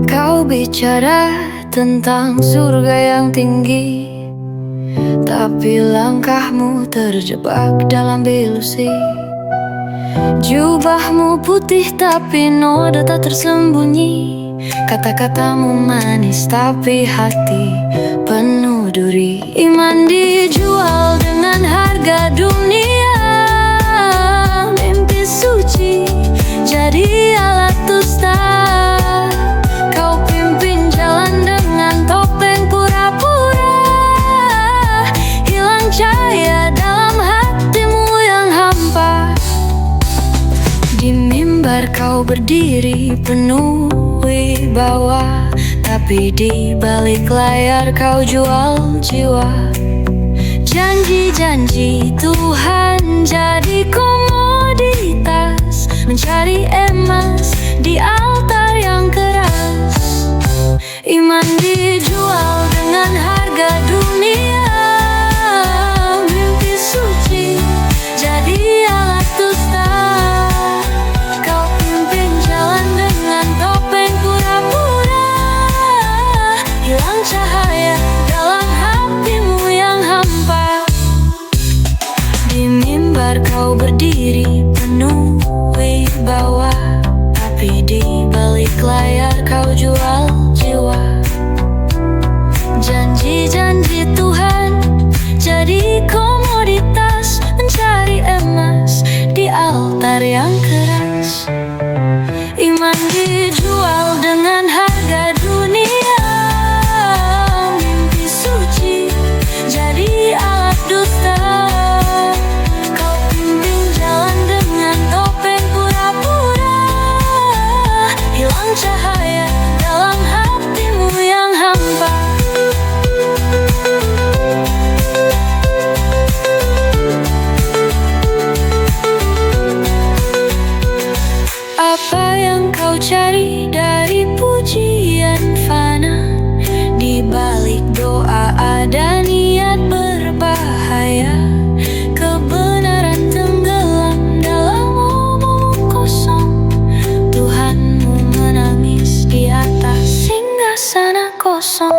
Kau bicara tentang surga yang tinggi, tapi langkahmu terjebak dalam ilusi. Jubahmu putih tapi noda tak tersembunyi. Kata-katamu manis tapi hati penuh duri. Iman dijual dengan harga dunia. Mimpi suci jadi alat dusta. Kau pimpin jalan dengan topeng pura-pura. Hilang cahaya dalam hatimu yang hampa. Di mimbar kau berdiri penuh wibawa, tapi di balik layar kau jual jiwa. Janji-janji Tuhan jadi komoditas, mencari emas di altar yang keras. Iman dijual dengan harga dunia. Mimpi suci jadi alat dusta. Kau pimpin jalan dengan topeng pura-pura. Hilang cahaya dalam hatimu yang hampa. Di mimbar kau berdiri penuh wibawa, tapi di balik layar kau jual jiwa. Janji-janji Tuhan jadi komoditas, mencari emas di altar yang keras. Iman dijual dengan harga dunia. Mimpi suci jadi alat dusta. Kau pimpin jalan dengan topeng pura-pura. Hilang cahaya dalam hatimu yang hampa. Apa yang kau cari dari pujian fana? Di balik doa ada niat berbahaya. Kebenaran tenggelam dalam omong kosong. Tuhanmu menangis di atas singgasana kosong.